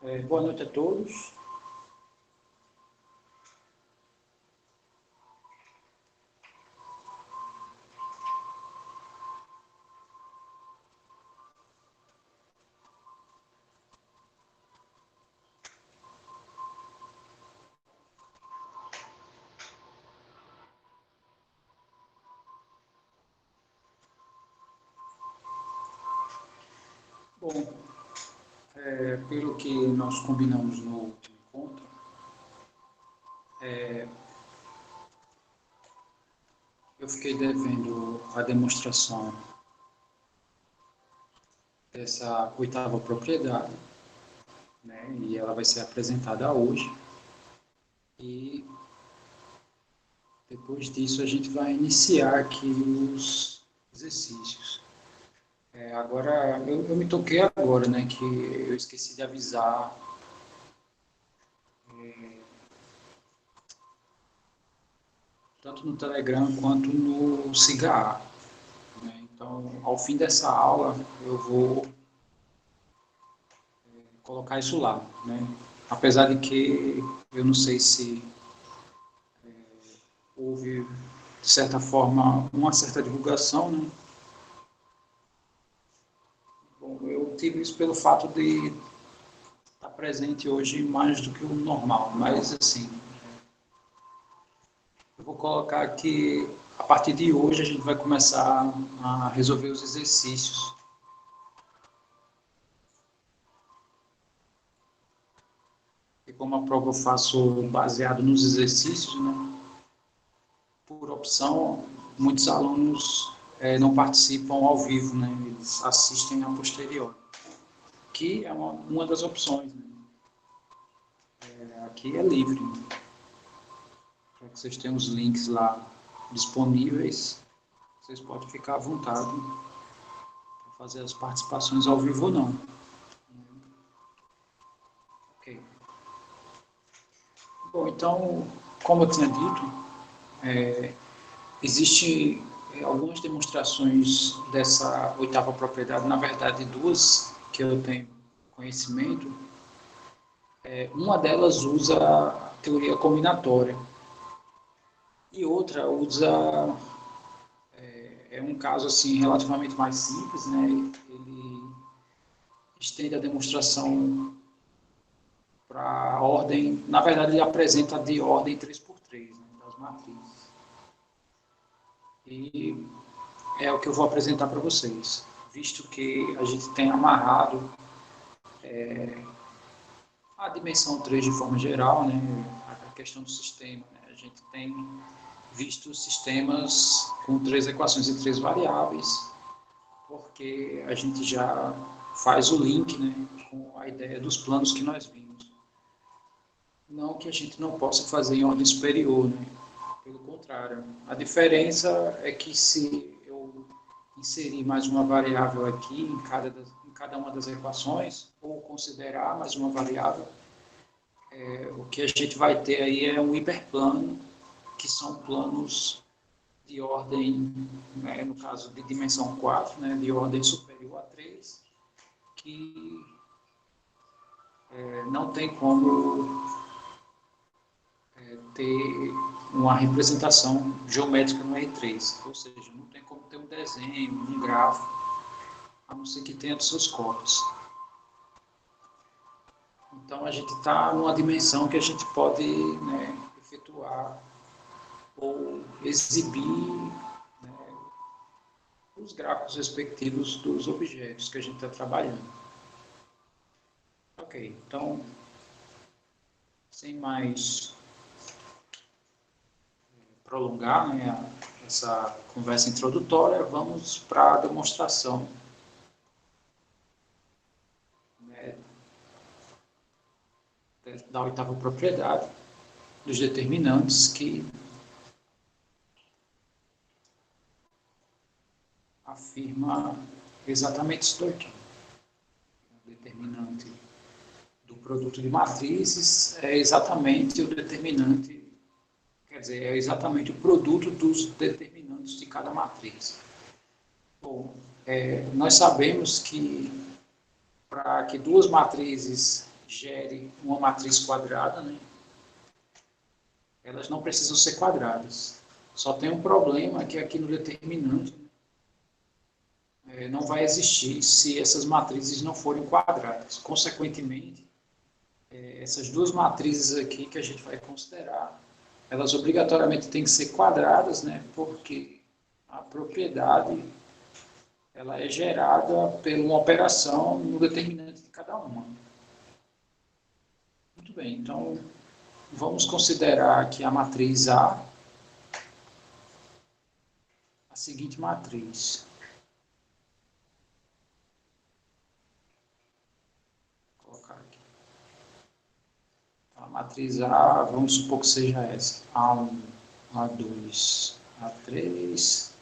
Boa noite a todos. Bom, pelo que nós combinamos no último encontro, eu fiquei devendo a demonstração dessa oitava propriedade, né? E ela vai ser apresentada hoje. E depois disso a gente vai iniciar aqui os exercícios. Agora, eu me toquei agora, né, que eu esqueci de avisar tanto no Telegram quanto no Cigar, né? Então, ao fim dessa aula, eu vou colocar isso lá, né? Apesar de que eu não sei se houve, de certa forma, uma certa divulgação, né? Bom, eu tive isso pelo fato de estar presente hoje mais do que o normal, mas assim, eu vou colocar que a partir de hoje a gente vai começar a resolver os exercícios. E como a prova eu faço baseado nos exercícios, né? Por opção, muitos alunos não participam ao vivo, né? Eles assistem a posteriori, que é uma das opções, né? Aqui é livre, né? Para que vocês tenham os links lá disponíveis, vocês podem ficar à vontade para fazer as participações ao vivo ou não. Ok. Bom, então, como eu tinha dito, existem algumas demonstrações dessa oitava propriedade, na verdade duas que eu tenho conhecimento. Uma delas usa a teoria combinatória e outra usa um caso assim relativamente mais simples, né? Ele estende a demonstração para a ordem, na verdade ele apresenta de ordem 3x3, né, das matrizes. E é o que eu vou apresentar para vocês, visto que a gente tem amarrado a dimensão 3 de forma geral, né, a questão do sistema. Né, a gente tem visto sistemas com 3 equações e 3 variáveis, porque a gente já faz o link, né, com a ideia dos planos que nós vimos. Não que a gente não possa fazer em ordem superior, né? Pelo contrário. A diferença é que se eu inserir mais uma variável aqui em cada uma das equações, ou considerar mais uma variável, o que a gente vai ter aí é um hiperplano, que são planos de ordem, né, no caso de dimensão 4, né, de ordem superior a 3, que não tem como ter uma representação geométrica no R3, ou seja, não tem como ter um desenho, um gráfico, a não ser que tenha dos seus corpos. Então, a gente está numa dimensão que a gente pode, né, efetuar ou exibir, né, os gráficos respectivos dos objetos que a gente está trabalhando. Ok, então, sem mais prolongar, né, essa conversa introdutória, vamos para a demonstração, né, da oitava propriedade dos determinantes, que afirma exatamente isso daqui. O determinante do produto de matrizes é exatamente o determinante, quer dizer, é exatamente o produto dos determinantes de cada matriz. Bom, nós sabemos que para que duas matrizes gere uma matriz quadrada, né? Elas não precisam ser quadradas. Só tem um problema que aqui no determinante não vai existir se essas matrizes não forem quadradas. Consequentemente, essas duas matrizes aqui que a gente vai considerar, elas obrigatoriamente têm que ser quadradas, né? Porque a propriedade ela é gerada por uma operação no determinante de cada uma. Muito bem, então vamos considerar aqui a matriz A, a seguinte matriz. Vou colocar aqui. A matriz A, vamos supor que seja essa. A1, A2, A3.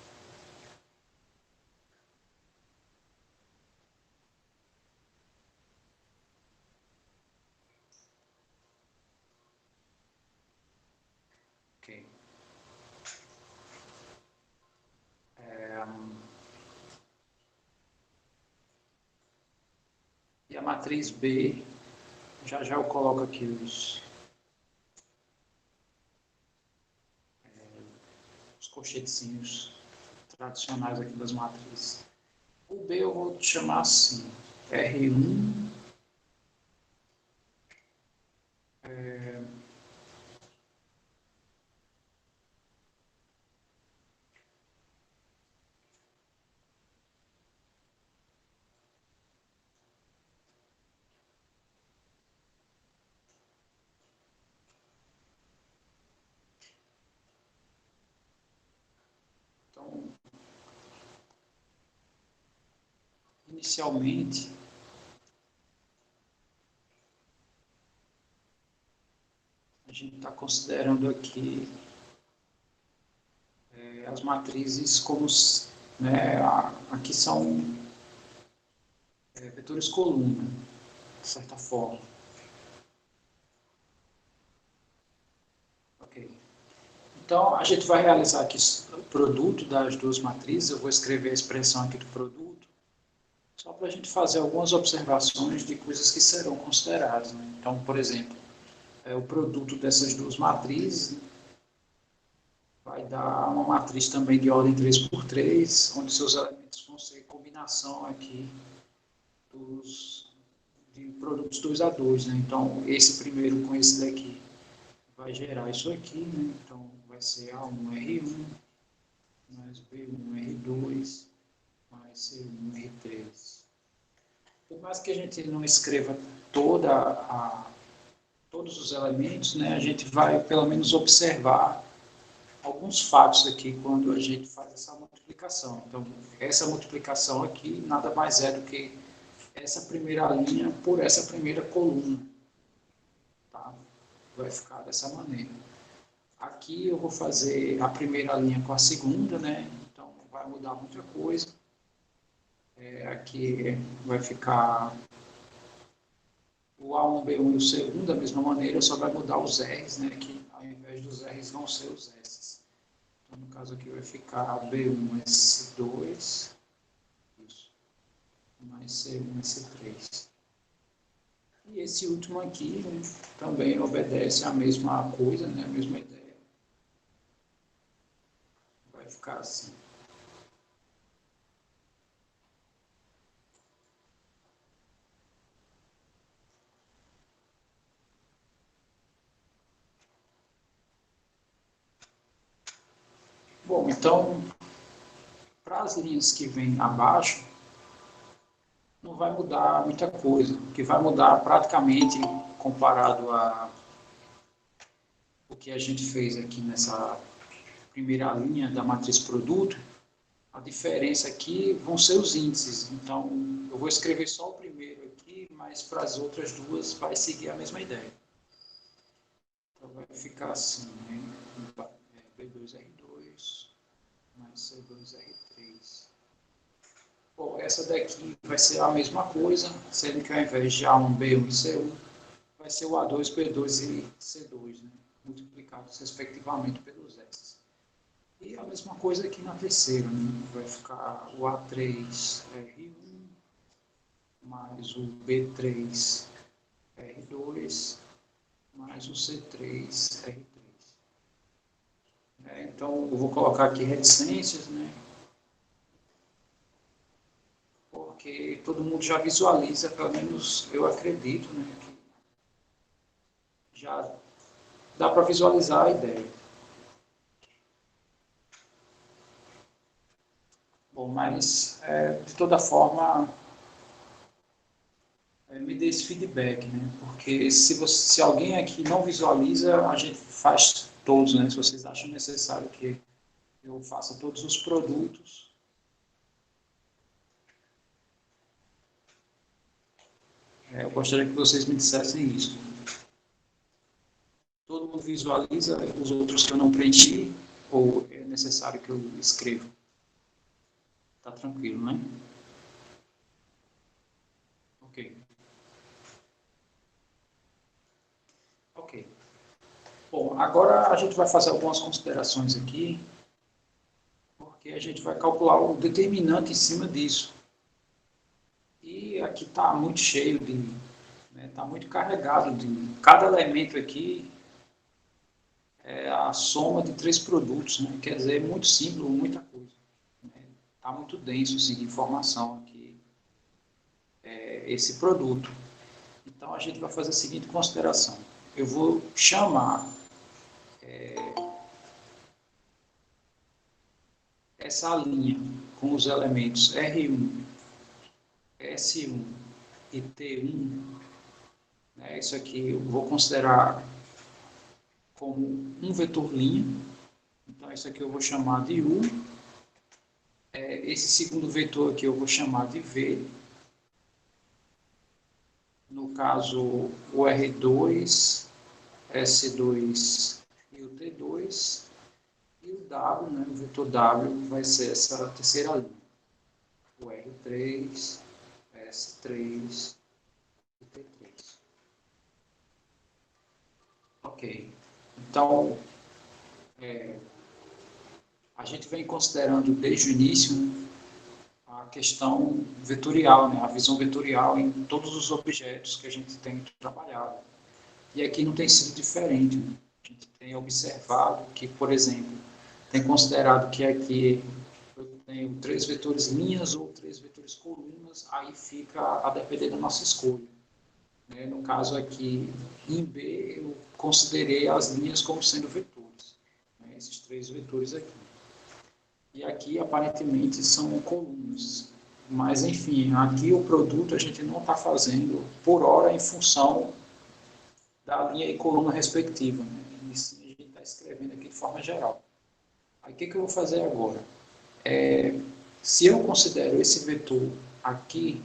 Ok. E a matriz B, já eu coloco aqui os colchetezinhos tradicionais aqui das matrizes. O B eu vou chamar assim, R1, então, inicialmente, a gente está considerando aqui as matrizes como, né, aqui são vetores coluna, de certa forma. Ok. Então, a gente vai realizar aqui o produto das duas matrizes, eu vou escrever a expressão aqui do produto, só para a gente fazer algumas observações de coisas que serão consideradas, né? Então, por exemplo, o produto dessas duas matrizes vai dar uma matriz também de ordem 3×3, onde seus elementos vão ser combinação aqui de produtos 2 a 2, né? Então, esse primeiro com esse daqui vai gerar isso aqui, né? Então, vai ser A1R1 mais B1R2 mais C1R3. Por mais que a gente não escreva todos os elementos, né, a gente vai pelo menos observar alguns fatos aqui quando a gente faz essa multiplicação. Então, essa multiplicação aqui nada mais é do que essa primeira linha por essa primeira coluna. Tá? Vai ficar dessa maneira. Aqui eu vou fazer a primeira linha com a segunda, né? Então, vai mudar muita coisa. Aqui vai ficar o A1, B1 e o C1 da mesma maneira, só vai mudar os R's, né? Que ao invés dos R's vão ser os S's. Então, no caso aqui vai ficar B1, S2, mais C1, S3. E esse último aqui, né, também obedece à mesma coisa, né? A mesma ideia. Vai ficar assim. Bom, então, para as linhas que vêm abaixo, não vai mudar muita coisa. O que vai mudar praticamente, comparado a o que a gente fez aqui nessa primeira linha da matriz produto, a diferença aqui vão ser os índices. Então, eu vou escrever só o primeiro aqui, mas para as outras duas vai seguir a mesma ideia. Então, vai ficar assim, né? B2R2 mais C2R3. Bom, essa daqui vai ser a mesma coisa, sendo que ao invés de A1, B1 e C1, vai ser o A2, B2 e C2, né? Multiplicados respectivamente pelos S. E a mesma coisa aqui na terceira, né? Vai ficar o A3R1 mais o B3R2 R2 mais o C3, R3. Então, eu vou colocar aqui reticências, né? Porque todo mundo já visualiza, pelo menos eu acredito, né? Que já dá para visualizar a ideia. Bom, mas, de toda forma, me dê esse feedback, né? Porque se alguém aqui não visualiza, a gente faz todos, né? Se vocês acham necessário que eu faça todos os produtos, eu gostaria que vocês me dissessem isso. Todo mundo visualiza os outros que eu não preenchi, ou é necessário que eu escreva? Tá tranquilo, né? Ok. Ok. Bom, agora a gente vai fazer algumas considerações aqui, porque a gente vai calcular o determinante em cima disso. E aqui está muito cheio de, né, está muito carregado de cada elemento aqui é a soma de 3 produtos, né? Quer dizer, é muito simples, muita coisa. Está muito denso assim, de informação aqui, esse produto. Então a gente vai fazer a seguinte consideração. Eu vou chamar essa linha com os elementos R1, S1 e T1, né? Isso aqui eu vou considerar como um vetor linha. Então isso aqui eu vou chamar de U. Esse segundo vetor aqui eu vou chamar de V. No caso, o R2, S2 e o T2. E o W, né, o vetor W, vai ser essa terceira linha. O R3, S3 e T3. Ok. Então, a gente vem considerando desde o início a questão vetorial, né, a visão vetorial em todos os objetos que a gente tem trabalhado. E aqui não tem sido diferente. Né? A gente tem observado que, por exemplo, tem considerado que aqui eu tenho 3 vetores linhas ou 3 vetores colunas, aí fica a depender da nossa escolha. Né? No caso aqui, em B, eu considerei as linhas como sendo vetores, né? Esses 3 vetores aqui. E aqui, aparentemente, são colunas. Mas, enfim, aqui o produto a gente não está fazendo por hora em função da linha e coluna respectiva. Né? E sim, a gente está escrevendo aqui de forma geral. Aí, o que eu vou fazer agora? Se eu considero esse vetor aqui,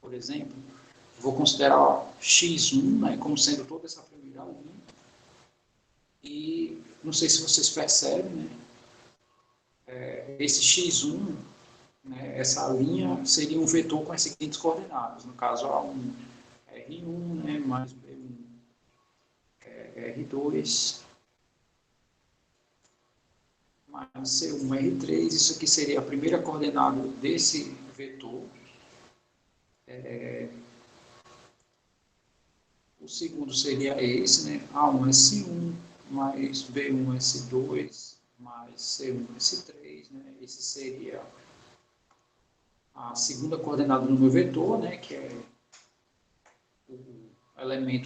por exemplo, vou considerar x1, né, como sendo toda essa primeira linha. E não sei se vocês percebem, né, esse x1, né, essa linha seria um vetor com as seguintes coordenadas. No caso, A1, R1, né, mais B1, R2, mais C1, R3. Isso aqui seria a primeira coordenada desse vetor. O segundo seria esse, né? A1S1 mais B1S2 mais C1S3, né? Esse seria a segunda coordenada do meu vetor, né? Que é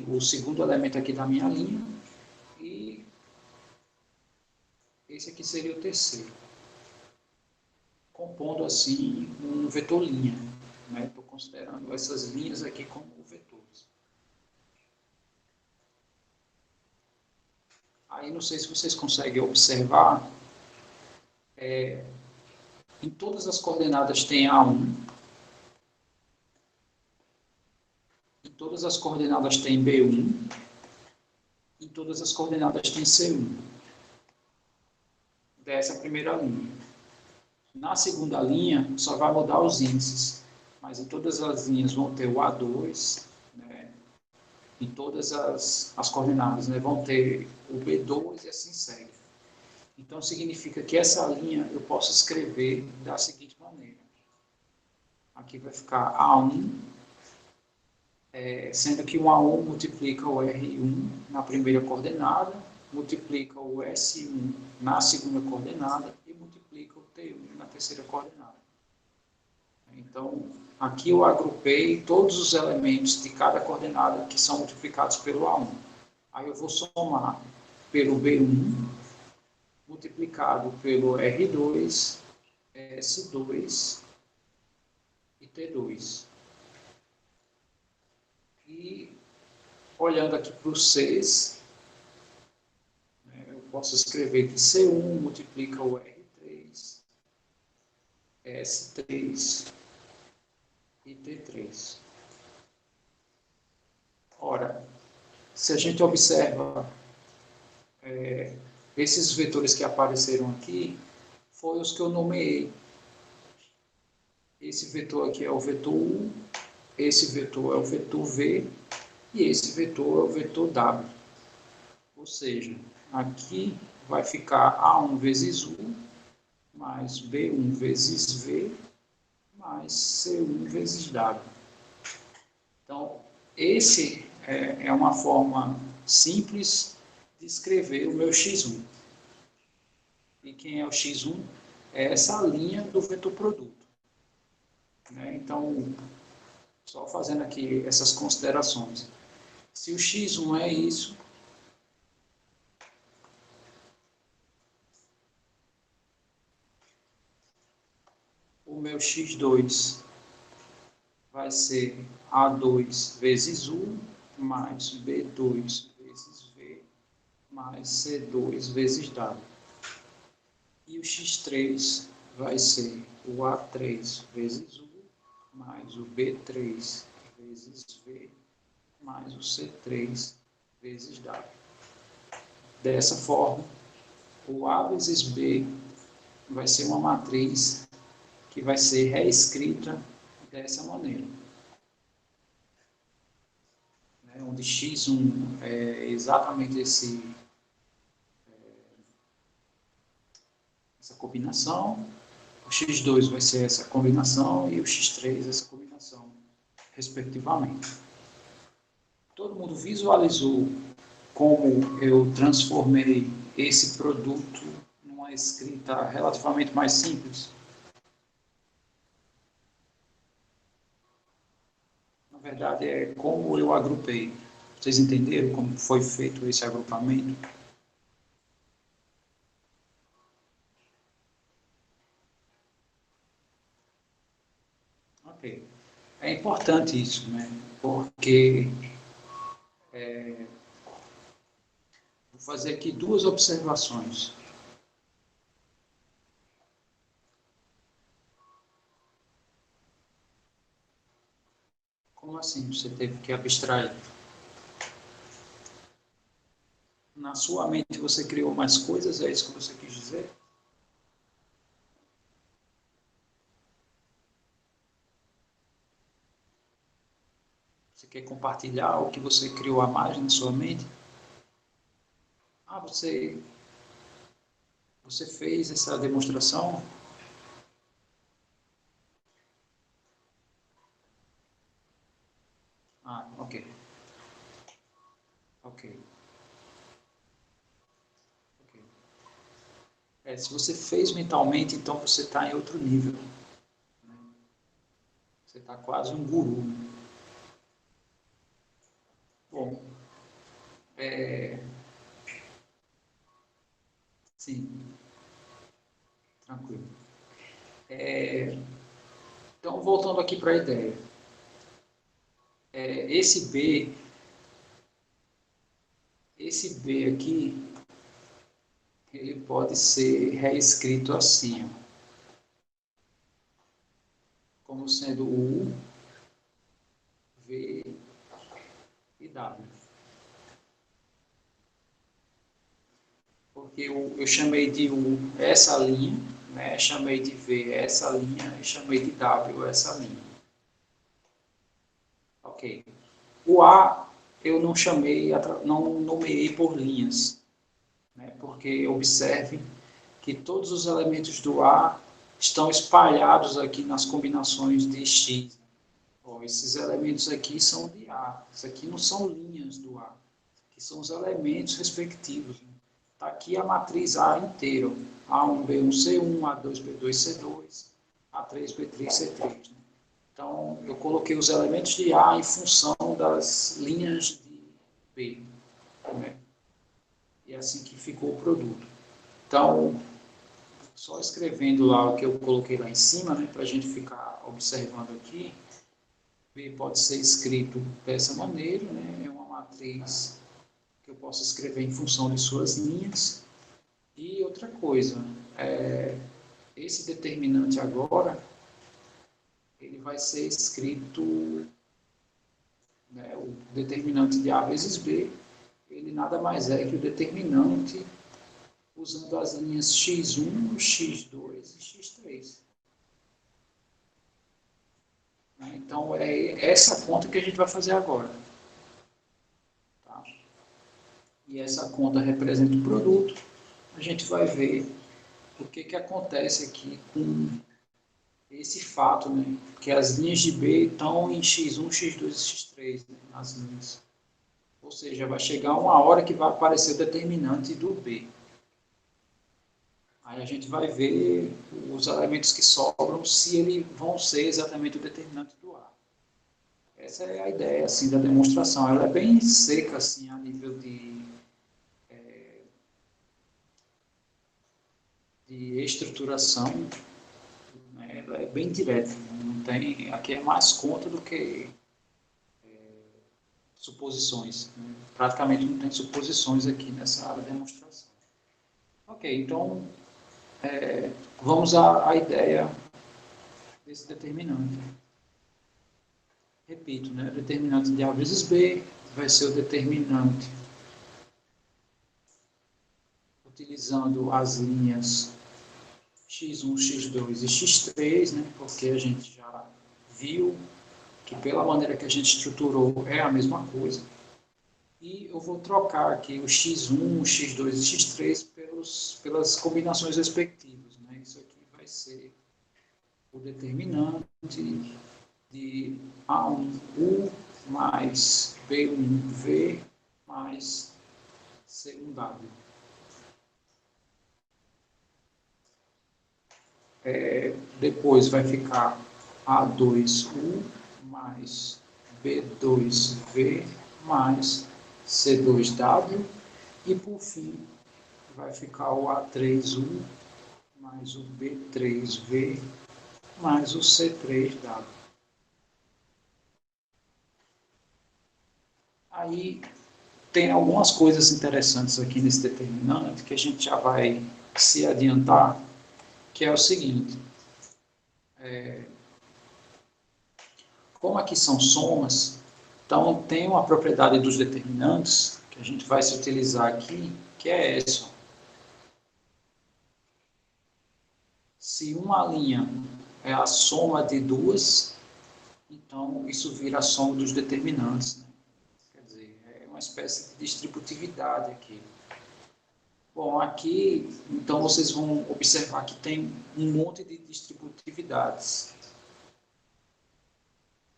o segundo elemento aqui da minha linha. E esse aqui seria o terceiro. Compondo assim um vetor linha, né? Estou considerando essas linhas aqui como vetores. Aí não sei se vocês conseguem observar, em todas as coordenadas tem A1, em todas as coordenadas tem B1, em todas as coordenadas tem C1, dessa primeira linha. Na segunda linha, só vai mudar os índices, mas em todas as linhas vão ter o A2, né? Em todas as coordenadas, né? Vão ter o B2 e assim segue. Então, significa que essa linha eu posso escrever da seguinte maneira. Aqui vai ficar A1 sendo que o A1 multiplica o R1 na primeira coordenada, multiplica o S1 na segunda coordenada e multiplica o T1 na terceira coordenada. Então, aqui eu agrupei todos os elementos de cada coordenada que são multiplicados pelo A1. Aí eu vou somar pelo B1, multiplicado pelo R2, S2 e T2. E, olhando aqui para os Cs, eu posso escrever que C1 multiplica o R3, S3 e T3. Ora, se a gente observa esses vetores que apareceram aqui, foram os que eu nomeei. Esse vetor aqui é o vetor U, esse vetor é o vetor V e esse vetor é o vetor W. Ou seja, aqui vai ficar A1 vezes U, mais B1 vezes V, mais C1 vezes W. Então, esse é uma forma simples de escrever o meu X1. E quem é o X1? É essa linha do vetor produto. Então, só fazendo aqui essas considerações. Se o X1 é isso, o meu X2 vai ser A2 vezes U, mais B2 vezes V, mais C2 vezes W. E o X3 vai ser o A3 vezes U, mais o B3 vezes V, mais o C3 vezes W. Dessa forma, o A vezes B vai ser uma matriz que vai ser reescrita dessa maneira. Onde X1 é exatamente essa combinação, o X2 vai ser essa combinação e o X3 essa combinação, respectivamente. Todo mundo visualizou como eu transformei esse produto numa escrita relativamente mais simples? Na verdade, é como eu agrupei. Vocês entenderam como foi feito esse agrupamento? Ok. É importante isso, né? Porque vou fazer aqui duas observações. Como assim você teve que abstrair? Na sua mente você criou mais coisas, é isso que você quis dizer? Você quer compartilhar o que você criou a mais na sua mente? Ah, você fez essa demonstração? Ah, ok. Ok. Ok. Se você fez mentalmente, então você está em outro nível. Né? Você está quase um guru. Bom, sim, tranquilo. Então, voltando aqui para a ideia. Esse B aqui, ele pode ser reescrito assim, ó, como sendo U, V e W. Porque eu chamei de U essa linha, né? Chamei de V essa linha e chamei de W essa linha. Ok. O A eu não chamei, não nomeei por linhas, né? Porque observe que todos os elementos do A estão espalhados aqui nas combinações de X. esses elementos aqui são de A. Isso aqui não são linhas do A. Aqui são os elementos respectivos. Está aqui a matriz A inteira. A1, B1, C1, A2, B2, C2, A3, B3, C3. Né? Então, eu coloquei os elementos de A em função das linhas de B. Né? E é assim que ficou o produto. Então, só escrevendo lá o que eu coloquei lá em cima, né, para a gente ficar observando aqui, B pode ser escrito dessa maneira, né, é uma matriz que eu posso escrever em função de suas linhas. E outra coisa, esse determinante agora, ele vai ser escrito, né, o determinante de A vezes B, ele nada mais é que o determinante usando as linhas x1, x2 e x3. Então, é essa conta que a gente vai fazer agora. Tá? E essa conta representa o produto. A gente vai ver o que acontece aqui com esse fato, né? Que as linhas de B estão em x1, x2 e x3, né? Nas linhas. Ou seja, vai chegar uma hora que vai aparecer o determinante do B. Aí a gente vai ver os elementos que sobram, se eles vão ser exatamente o determinante do A. Essa é a ideia assim, da demonstração. Ela é bem seca assim, a nível de estruturação. Né? Ela é bem direta. Não tem, aqui é mais conta do que suposições. Né? Praticamente não tem suposições aqui nessa área de demonstração. Ok, então vamos à ideia desse determinante. Repito, né? O determinante de A vezes B vai ser o determinante utilizando as linhas x1, x2 e x3, né? Porque a gente já viu que pela maneira que a gente estruturou é a mesma coisa. E eu vou trocar aqui o x1, o x2 e x3 pelas combinações respectivas. Né? Isso aqui vai ser o determinante de A1U mais B1V mais C1W. Depois vai ficar A2U mais B2V mais C2W. E por fim vai ficar o A3U mais o B3V mais o C3W. Aí tem algumas coisas interessantes aqui nesse determinante que a gente já vai se adiantar, que é o seguinte, como aqui são somas, então tem uma propriedade dos determinantes que a gente vai se utilizar aqui, que é essa. Se uma linha é a soma de duas, então isso vira a soma dos determinantes. Né? Quer dizer, é uma espécie de distributividade aqui. Bom, aqui, então vocês vão observar que tem um monte de distributividades.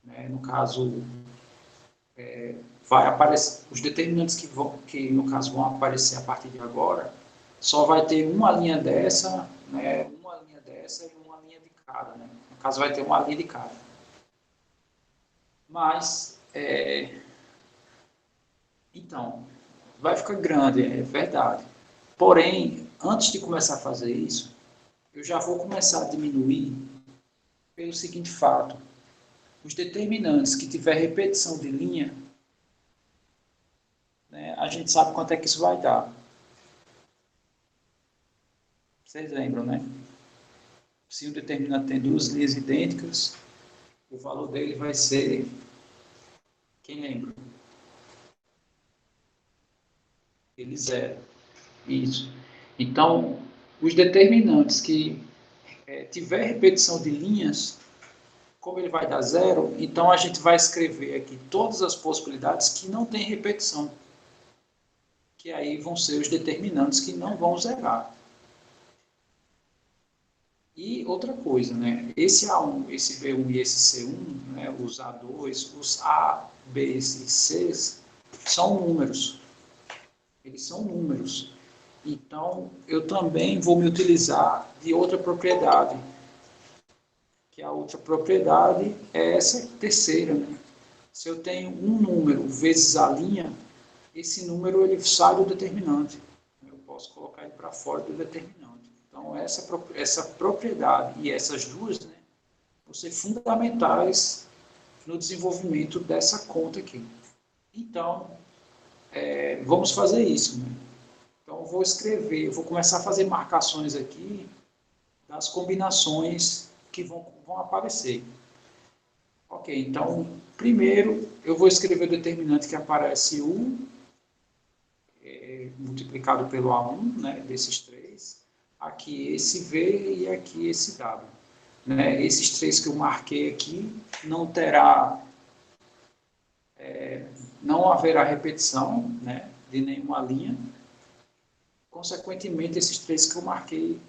Né? No caso, vai aparecer, os determinantes que no caso vão aparecer a partir de agora, só vai ter uma linha dessa, né? Uma linha dessa e uma linha de cada. Né? No caso, vai ter uma linha de cada. Mas, então, vai ficar grande, é verdade. Porém, antes de começar a fazer isso, eu já vou começar a diminuir pelo seguinte fato. Os determinantes que tiver repetição de linha, né, a gente sabe quanto é que isso vai dar. Vocês lembram, né? Se um determinante tem duas linhas idênticas, o valor dele vai ser... Quem lembra? Ele zero. Isso. Então, os determinantes que tiver repetição de linhas, como ele vai dar zero, então a gente vai escrever aqui todas as possibilidades que não tem repetição. Que aí vão ser os determinantes que não vão zerar. E outra coisa, né? Esse A1, esse B1 e esse C1, né? Os A2, os A, B e C são números. Eles são números. Então, eu também vou me utilizar de outra propriedade, que a outra propriedade é essa terceira, né? Se eu tenho um número vezes a linha, esse número ele sai do determinante. Eu posso colocar ele para fora do determinante. Então, essa propriedade e essas duas, né, vão ser fundamentais no desenvolvimento dessa conta aqui. Então, vamos fazer isso. Né? Então, eu vou escrever, eu vou começar a fazer marcações aqui das combinações que vão aparecer. Ok, então, primeiro eu vou escrever o determinante que aparece U, multiplicado pelo A1, né, desses três. Aqui esse V e aqui esse W. Né? Esses três que eu marquei aqui não terá, não haverá repetição, né, de nenhuma linha. Consequentemente, esses três que eu marquei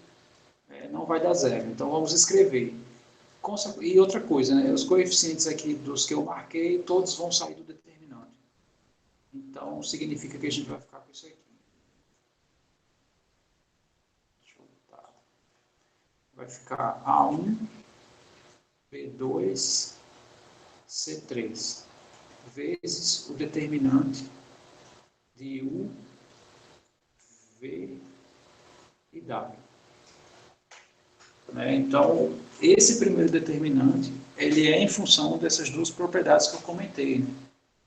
não vai dar zero. Então, vamos escrever. E outra coisa, né, os coeficientes aqui dos que eu marquei, todos vão sair do determinante. Então, significa que a gente vai ficar com isso aqui. Deixa eu botar. Vai ficar A1, B2, C3, vezes o determinante de U, V e W. Né? Então, esse primeiro determinante, ele é em função dessas duas propriedades que eu comentei. Né?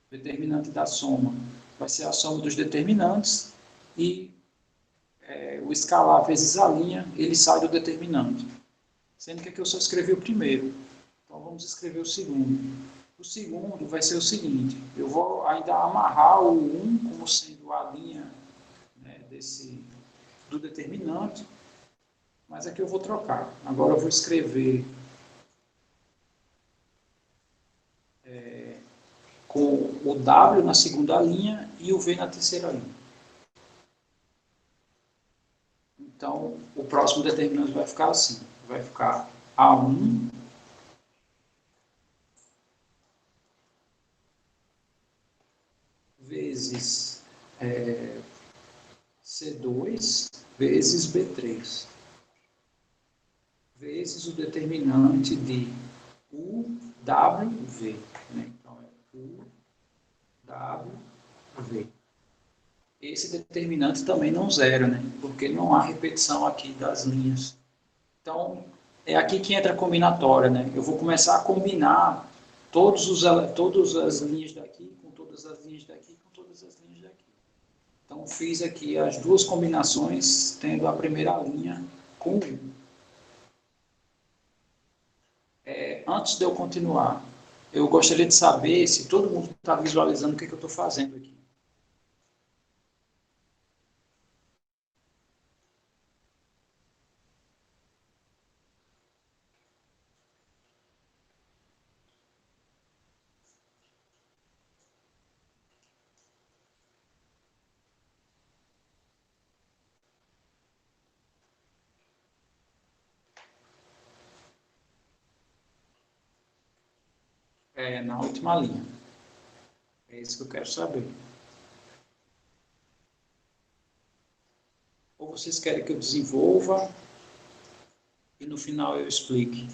O determinante da soma vai ser a soma dos determinantes e o escalar vezes a linha, ele sai do determinante. Sendo que aqui eu só escrevi o primeiro. Então, vamos escrever o segundo. O segundo vai ser o seguinte, eu vou ainda amarrar o 1 como sendo a linha, né, do determinante, mas aqui eu vou trocar. Agora eu vou escrever com o W na segunda linha e o V na terceira linha. Então, o próximo determinante vai ficar assim. Vai ficar A1 vezes C2 vezes B3 vezes o determinante de UWV. Né? Então, é UWV. Esse determinante também não zero, né? Porque não há repetição aqui das linhas. Então, é aqui que entra a combinatória, né? Eu vou começar a combinar todas as linhas daqui com todas as linhas daqui com todas as linhas daqui. Então, fiz aqui as duas combinações, tendo a primeira linha com 1. Antes de eu continuar, eu gostaria de saber se todo mundo está visualizando o que eu estou fazendo aqui. Na última linha. É isso que eu quero saber. Ou vocês querem que eu desenvolva e no final eu explique?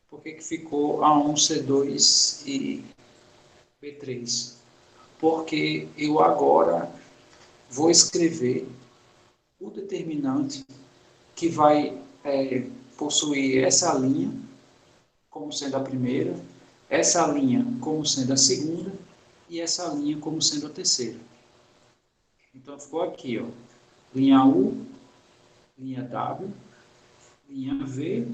Por que ficou A1, C2 e B3? Porque eu agora vou escrever o determinante que vai possuir essa linha como sendo a primeira, essa linha como sendo a segunda e essa linha como sendo a terceira. Então, ficou aqui, ó, linha U, linha W, linha V,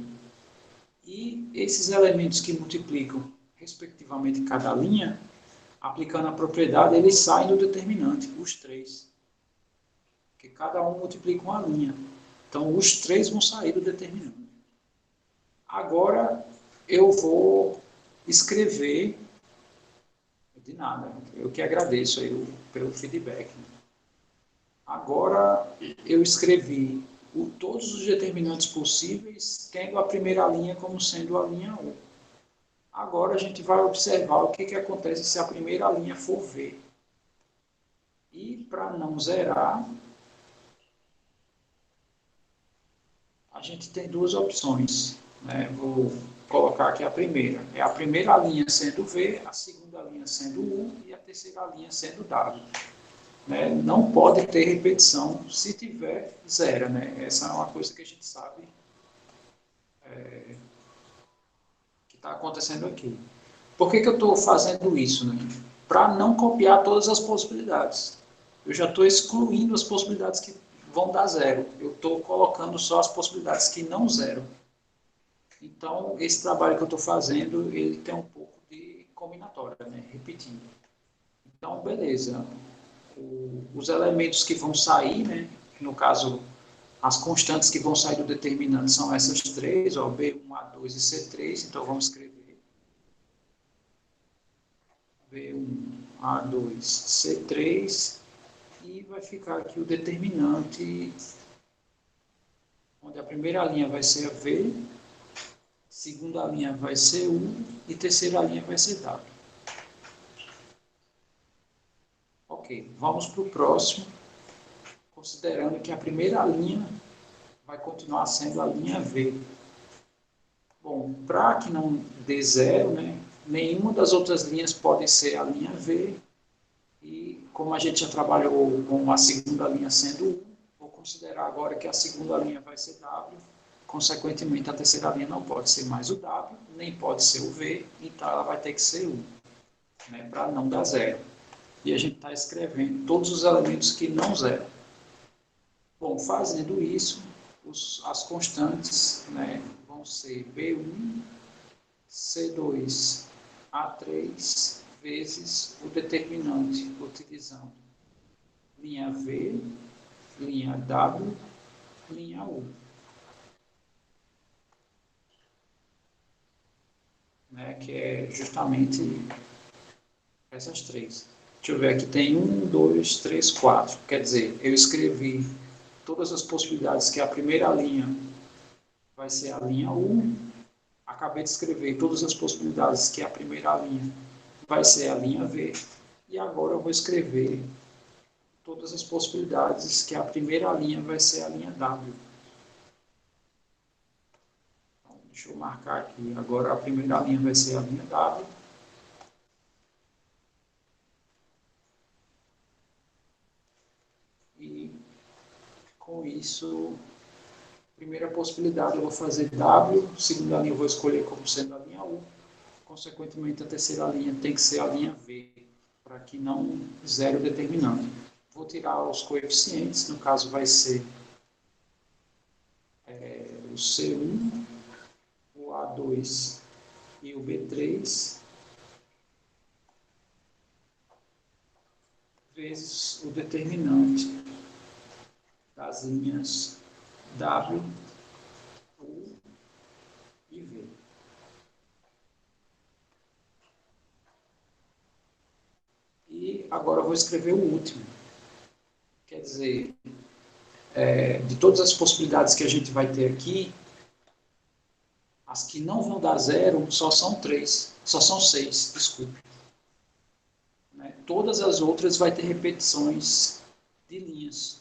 e esses elementos que multiplicam, respectivamente, cada linha, aplicando a propriedade, eles saem do determinante, os três. Porque cada um multiplica uma linha. Então, os três vão sair do determinante. Agora, eu vou escrever, de nada, eu que agradeço aí pelo feedback. Agora, eu escrevi todos os determinantes possíveis, tendo a primeira linha como sendo a linha U. Agora, a gente vai observar o que acontece se a primeira linha for V. E, para não zerar, a gente tem duas opções. Né? Vou colocar aqui a primeira. É a primeira linha sendo V, a segunda linha sendo U e a terceira linha sendo W. Né? Não pode ter repetição, se tiver, zero. Né? Essa é uma coisa que a gente sabe que está acontecendo aqui. Por que eu estou fazendo isso? Né? Para não copiar todas as possibilidades. Eu já estou excluindo as possibilidades que vão dar zero. Eu estou colocando só as possibilidades que não zeram. Então, esse trabalho que eu estou fazendo, ele tem um pouco de combinatória, né? Repetindo. Então, beleza. Os elementos que vão sair, né? No caso, as constantes que vão sair do determinante são essas três, ó, B1, A2 e C3. Então, vamos escrever B1, A2, C3. E vai ficar aqui o determinante, onde a primeira linha vai ser a V, segunda linha vai ser U e terceira linha vai ser W. Ok, vamos para o próximo, considerando que a primeira linha vai continuar sendo a linha V. Bom, para que não dê zero, né, nenhuma das outras linhas pode ser a linha V, e como a gente já trabalhou com a segunda linha sendo U, vou considerar agora que a segunda linha vai ser W, consequentemente a terceira linha não pode ser mais o W, nem pode ser o V, então ela vai ter que ser U, né, para não dar zero. E a gente está escrevendo todos os elementos que não zeram. Bom, fazendo isso, as constantes, né, vão ser B1, C2, A3, vezes o determinante, utilizando linha V, linha W, linha U. Né, que é justamente essas três. Deixa eu ver aqui, tem 1, 2, 3, 4. Quer dizer, eu escrevi todas as possibilidades que a primeira linha vai ser a linha U. Acabei de escrever todas as possibilidades que a primeira linha vai ser a linha V. E agora eu vou escrever todas as possibilidades que a primeira linha vai ser a linha W. Então, deixa eu marcar aqui. Agora a primeira linha vai ser a linha W. E com isso, primeira possibilidade eu vou fazer W, segunda linha eu vou escolher como sendo a linha U, consequentemente a terceira linha tem que ser a linha V, para que não zero o determinante. Vou tirar os coeficientes, no caso vai ser o C1, o A2 e o B3, vezes o determinante das linhas W, U e V. E agora eu vou escrever o último. Quer dizer, de todas as possibilidades que a gente vai ter aqui, as que não vão dar zero só são três, só são seis, desculpe. Né? Todas as outras vai ter repetições de linhas.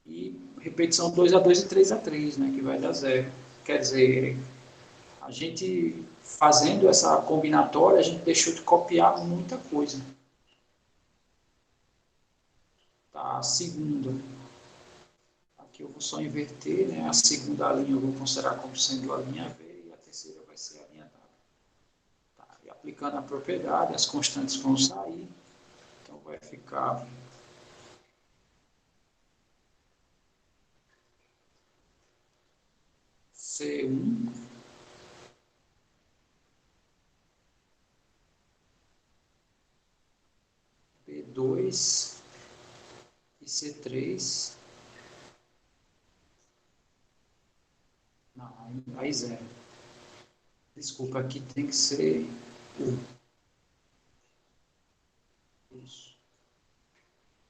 E repetição 2 a 2 e 3 a 3, né, que vai dar zero. Quer dizer, a gente fazendo essa combinatória, a gente deixou de copiar muita coisa. Tá, a segunda. Aqui eu vou só inverter, né? A segunda linha eu vou considerar como sendo a linha V e a terceira vai ser a linha W. Tá, e aplicando a propriedade, as constantes vão sair. Então vai ficar C1 B2 e C3. Não, aí zero. Desculpa, aqui tem que ser U. Isso.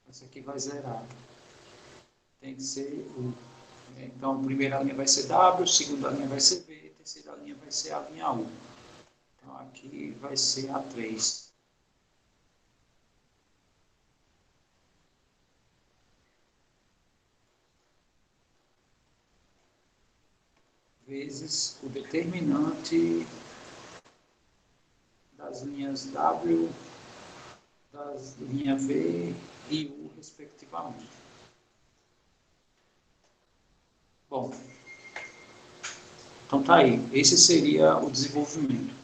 Essa aqui vai zerar. Tem que ser U. Então, a primeira linha vai ser W, a segunda linha vai ser V, a terceira linha vai ser a linha U. Então, aqui vai ser A3. Vezes o determinante das linhas W, das linha V e U, respectivamente. Bom, então tá aí. Esse seria o desenvolvimento.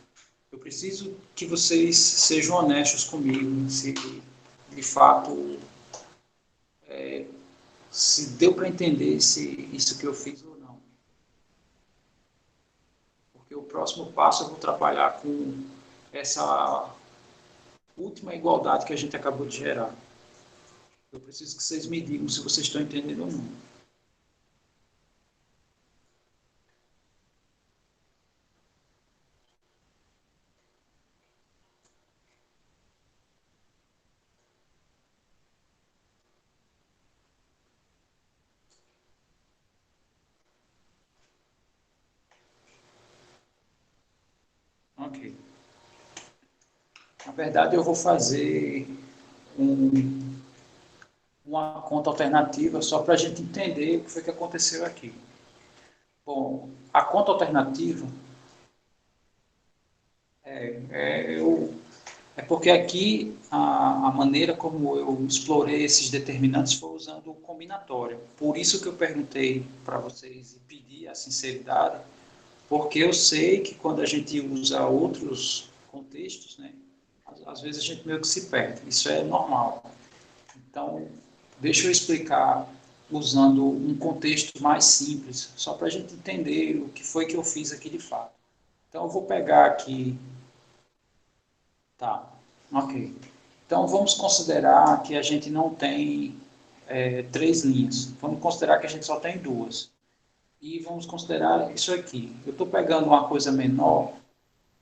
Eu preciso que vocês sejam honestos comigo, se de fato se deu para entender se isso que eu fiz ou não. Porque o próximo passo eu vou trabalhar com essa última igualdade que a gente acabou de gerar. Eu preciso que vocês me digam se vocês estão entendendo ou não. Ok. Na verdade, eu vou fazer uma conta alternativa só para a gente entender o que foi que aconteceu aqui. Bom, a conta alternativa é porque aqui a maneira como eu explorei esses determinantes foi usando o combinatório. Por isso que eu perguntei para vocês e pedi a sinceridade, porque eu sei que quando a gente usa outros contextos, né, às vezes a gente meio que se perde. Isso é normal. Então, deixa eu explicar usando um contexto mais simples, só para a gente entender o que foi que eu fiz aqui de fato. Então, eu vou pegar aqui. Tá, ok. Então, vamos considerar que a gente não tem três linhas. Vamos considerar que a gente só tem duas. E vamos considerar isso aqui. Eu estou pegando uma coisa menor,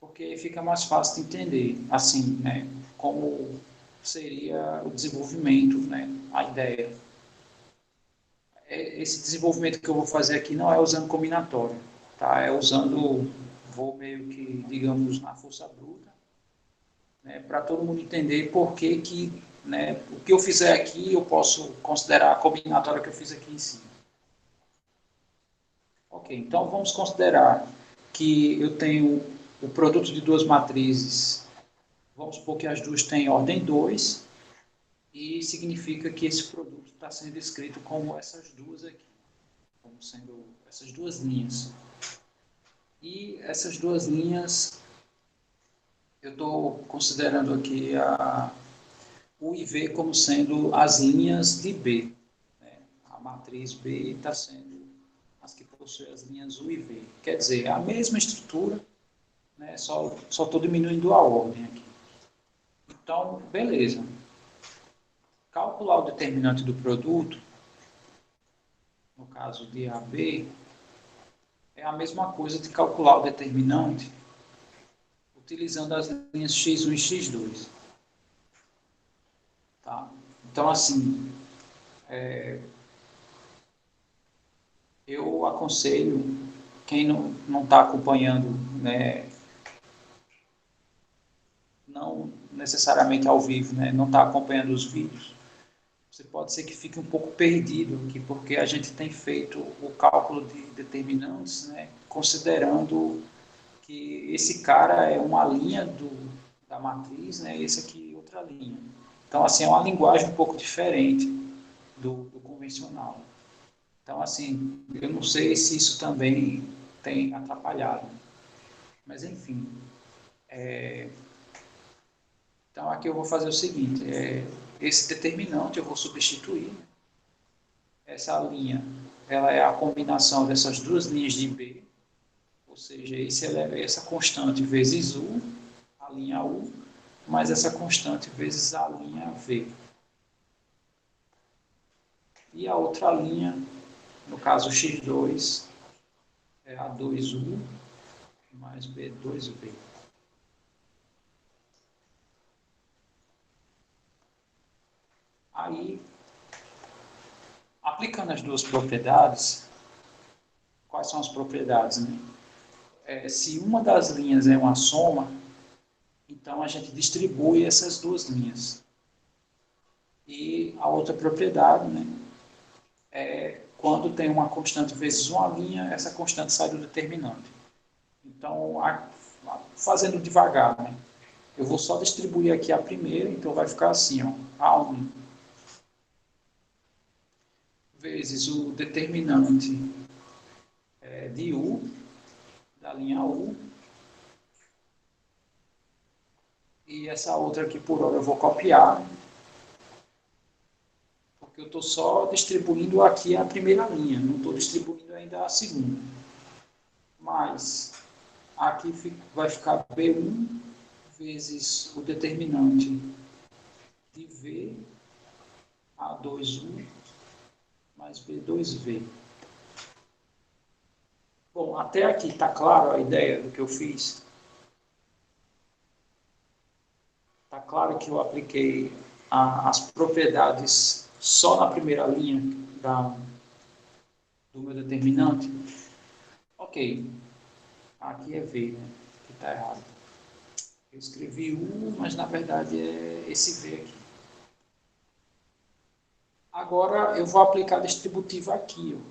porque aí fica mais fácil de entender, assim, né, como seria o desenvolvimento, né, a ideia. Esse desenvolvimento que eu vou fazer aqui não é usando combinatório, tá? É usando, vou meio que, digamos, na força bruta, né, para todo mundo entender por que, né, o que eu fizer aqui eu posso considerar a combinatória que eu fiz aqui em cima. Ok, então vamos considerar que eu tenho o produto de duas matrizes, vamos supor que as duas têm ordem 2, e significa que esse produto está sendo escrito como essas duas aqui, como sendo essas duas linhas. E essas duas linhas, eu estou considerando aqui o IV como sendo as linhas de B. Né? A matriz B está sendo as que possuem as linhas U e V. Quer dizer, a mesma estrutura, né? Só estou diminuindo a ordem aqui. Então, beleza. Calcular o determinante do produto, no caso de AB, é a mesma coisa de calcular o determinante utilizando as linhas x1 e x2. Tá? Então, assim, eu aconselho quem não está acompanhando, né, não necessariamente ao vivo, né, não está acompanhando os vídeos, você pode ser que fique um pouco perdido aqui, porque a gente tem feito o cálculo de determinantes, né, considerando que esse cara é uma linha da matriz, né, e esse aqui outra linha. Então, assim, é uma linguagem um pouco diferente do convencional. Então, assim, eu não sei se isso também tem atrapalhado. Mas, enfim. Então, aqui eu vou fazer o seguinte. Esse determinante eu vou substituir. Essa linha, ela é a combinação dessas duas linhas de B. Ou seja, essa constante vezes U, a linha U, mais essa constante vezes a linha V. e a outra linha, no caso x2, é A2U mais B2V. Aí, aplicando as duas propriedades, quais são as propriedades, né? Se uma das linhas é uma soma, então a gente distribui essas duas linhas. E a outra propriedade, né, é quando tem uma constante vezes uma linha, essa constante sai do determinante. Então, fazendo devagar, né, eu vou só distribuir aqui a primeira, então vai ficar assim, ó, A1 vezes o determinante de U, da linha U, e essa outra aqui por hora eu vou copiar, porque eu estou só distribuindo aqui a primeira linha, não estou distribuindo ainda a segunda. Mas aqui vai ficar B1 vezes o determinante de V, A2U mais B2V. Bom, até aqui está claro a ideia do que eu fiz? Está claro que eu apliquei as propriedades só na primeira linha do meu determinante? Ok, aqui é V, né? Que está errado. Eu escrevi U, mas na verdade é esse V aqui. Agora eu vou aplicar a distributiva aqui, ó,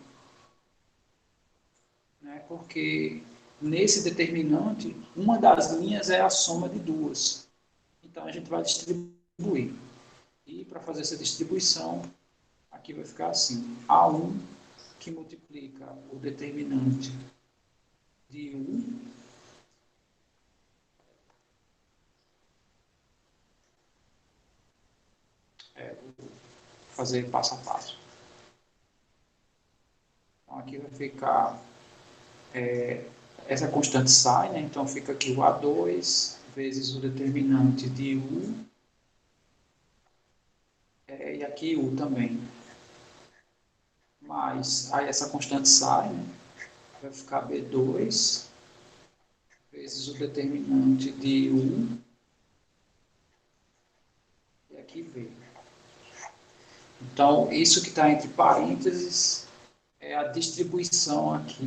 né? Porque nesse determinante, uma das linhas é a soma de duas. Então a gente vai distribuir. E para fazer essa distribuição, aqui vai ficar assim: A1 que multiplica o determinante de 1 vou fazer passo a passo. Então aqui vai ficar, essa constante sai, né? Então fica aqui o A2 vezes o determinante de U, e aqui U também. Mas aí essa constante sai, né? Vai ficar B2 vezes o determinante de U, e aqui V. Então, isso que está entre parênteses é a distribuição aqui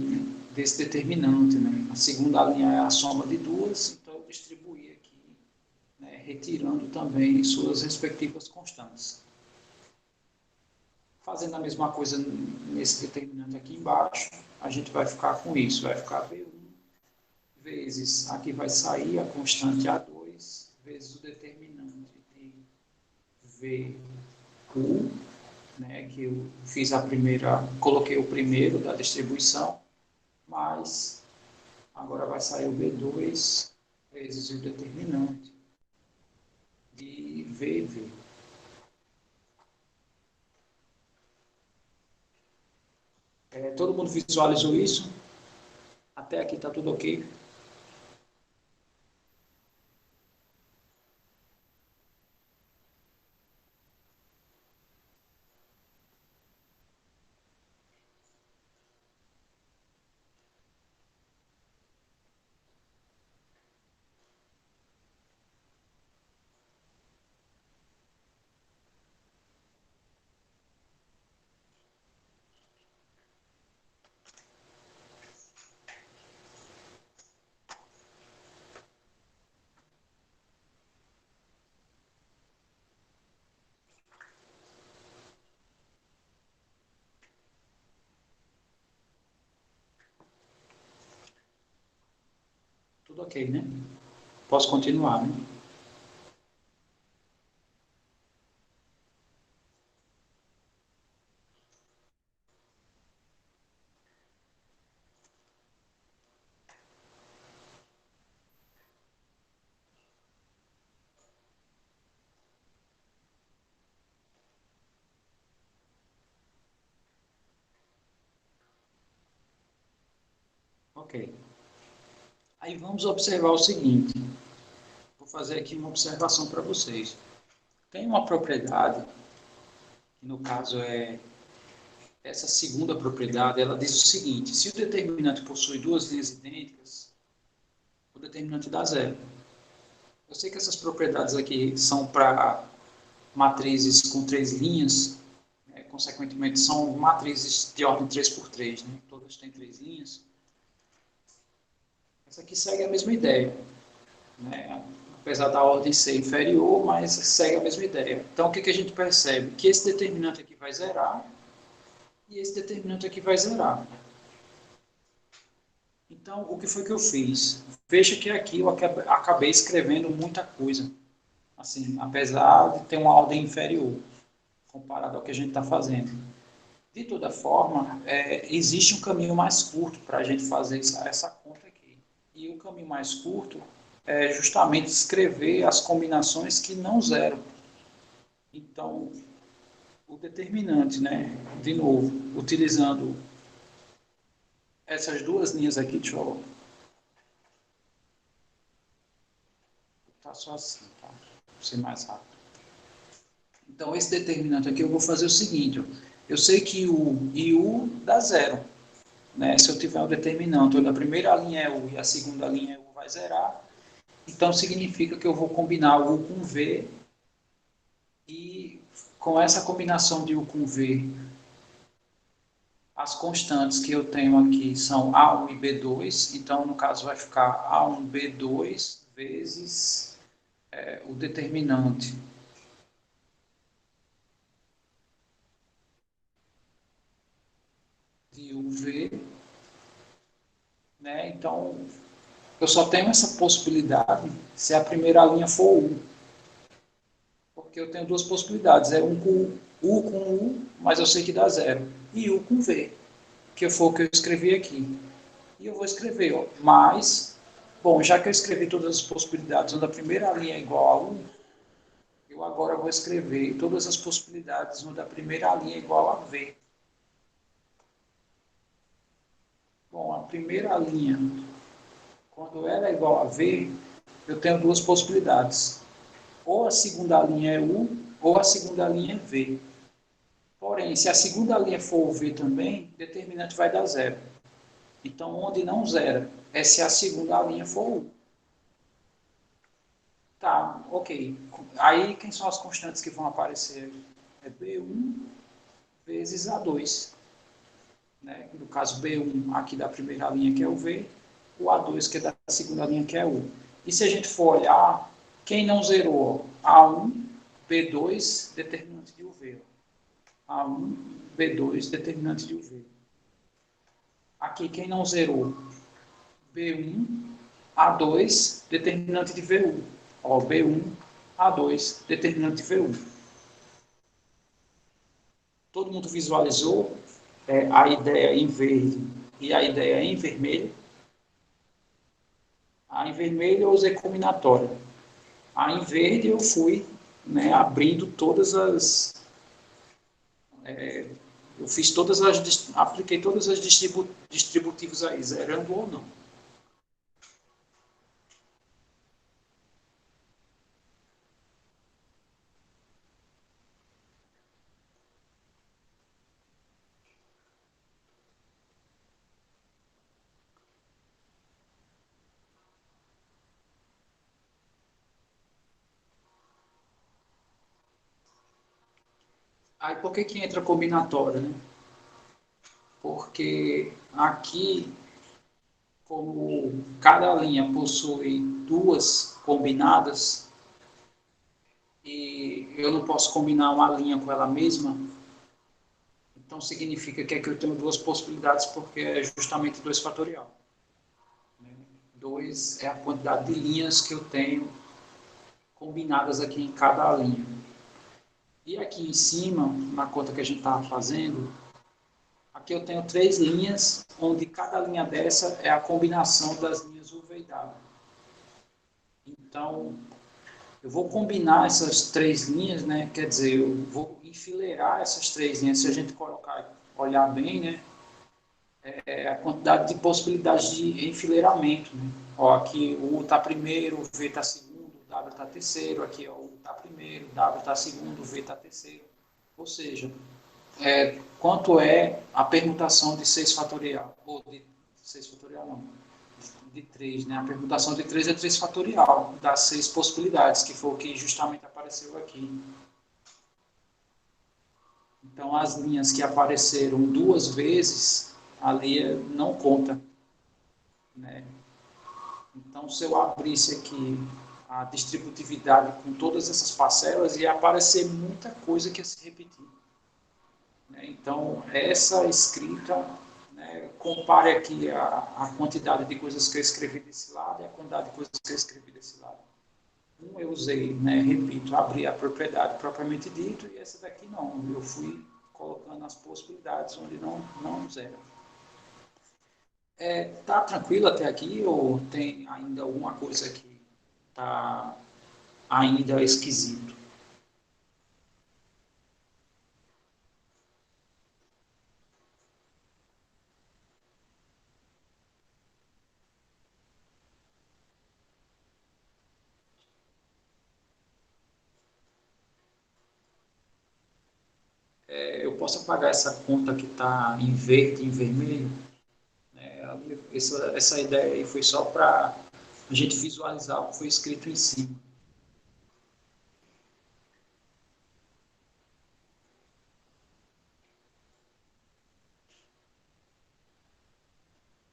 desse determinante, né? A segunda linha é a soma de duas, então eu distribuí aqui, né, retirando também suas respectivas constantes. Fazendo a mesma coisa nesse determinante aqui embaixo, a gente vai ficar com isso, vai ficar B1 vezes, aqui vai sair a constante A2, vezes o determinante de VU, né, que eu fiz a primeira, coloquei o primeiro da distribuição, mas agora vai sair o B2 vezes o determinante de VV. Todo mundo visualizou isso? Até aqui está tudo ok? Tudo ok, né? Posso continuar, né? Ok. Aí vamos observar o seguinte. Vou fazer aqui uma observação para vocês. Tem uma propriedade, que no caso é essa segunda propriedade, ela diz o seguinte: se o determinante possui duas linhas idênticas, o determinante dá zero. Eu sei que essas propriedades aqui são para matrizes com três linhas, consequentemente são matrizes de ordem 3 por 3, né? Todas têm três linhas. Essa aqui segue a mesma ideia, né? Apesar da ordem ser inferior, mas segue a mesma ideia. Então, o que, que a gente percebe? Que esse determinante aqui vai zerar e esse determinante aqui vai zerar. Então, o que foi que eu fiz? Veja que aqui eu acabei escrevendo muita coisa, assim, apesar de ter uma ordem inferior, comparado ao que a gente está fazendo. De toda forma, existe um caminho mais curto para a gente fazer essa conta aqui. E o caminho mais curto é justamente escrever as combinações que não zeram. Então, o determinante, né? De novo, utilizando essas duas linhas aqui, deixa eu botar só assim, tá? Para ser mais rápido. Então, esse determinante aqui eu vou fazer o seguinte: eu sei que U e U dá zero. Né? Se eu tiver um determinante onde a primeira linha é U e a segunda linha é U, vai zerar. Então, significa que eu vou combinar U com V e com essa combinação de U com V, as constantes que eu tenho aqui são A1 e B2, então, no caso, vai ficar A1, B2 vezes o determinante de UV, né? Então, eu só tenho essa possibilidade se a primeira linha for U, porque eu tenho duas possibilidades, é um com U, mas eu sei que dá zero, e U com V, que foi o que eu escrevi aqui. E eu vou escrever, ó, mais, bom, já que eu escrevi todas as possibilidades onde a primeira linha é igual a 1, eu agora vou escrever todas as possibilidades onde a primeira linha é igual a V. Bom, a primeira linha, quando ela é igual a V, eu tenho duas possibilidades. Ou a segunda linha é U, ou a segunda linha é V. Porém, se a segunda linha for o V também, o determinante vai dar zero. Então, onde não zera é se a segunda linha for U. Tá, ok. Aí, quem são as constantes que vão aparecer? É B1 vezes A2. Né? No caso, B1 aqui da primeira linha, que é o V, o A2, que é da segunda linha, que é o U. E se a gente for olhar, quem não zerou? A1, B2, determinante de UV. A1, B2, determinante de UV. Aqui, quem não zerou? B1, A2, determinante de VU. Ó, B1, A2, determinante de VU. Todo mundo visualizou a ideia em verde e a ideia em vermelho? A em vermelho eu usei combinatória. A em verde eu fui, né, abrindo todas as... eu fiz todas as... apliquei todas as distributivos aí, zerando ou não. Aí por que que entra combinatória, né? Porque aqui, como cada linha possui duas combinadas, e eu não posso combinar uma linha com ela mesma, então significa que aqui eu tenho duas possibilidades, porque é justamente 2 fatorial. 2 é a quantidade de linhas que eu tenho combinadas aqui em cada linha. E aqui em cima, na conta que a gente estava fazendo, aqui eu tenho 3 linhas, onde cada linha dessa é a combinação das linhas UV e W. Então, eu vou combinar essas 3 linhas, né? Quer dizer, eu vou enfileirar essas 3 linhas. Se a gente olhar bem, né? É a quantidade de possibilidades de enfileiramento. Né? Ó, aqui o U está primeiro, o V está segundo, o W está terceiro. Aqui ó, o U está primeiro, o W está segundo, o V está terceiro. Ou seja, quanto é a permutação de 6 fatorial, ou de 6 fatorial não, de 3, né? A permutação de 3 é 3 fatorial, das 6 possibilidades, que foi o que justamente apareceu aqui. Então, as linhas que apareceram 2 vezes, ali não conta, né? Então, se eu abrisse aqui a distributividade com todas essas parcelas, ia aparecer muita coisa que ia se repetir. Então, essa escrita, né, compare aqui a quantidade de coisas que eu escrevi desse lado e a quantidade de coisas que eu escrevi desse lado. Eu usei, né, repito, abri a propriedade propriamente dito, e essa daqui não. Eu fui colocando as possibilidades onde não zero. Tá tranquilo até aqui ou tem ainda alguma coisa que tá ainda esquisito? Eu posso apagar essa conta que está em verde, em vermelho? Essa ideia aí foi só para a gente visualizar o que foi escrito em cima.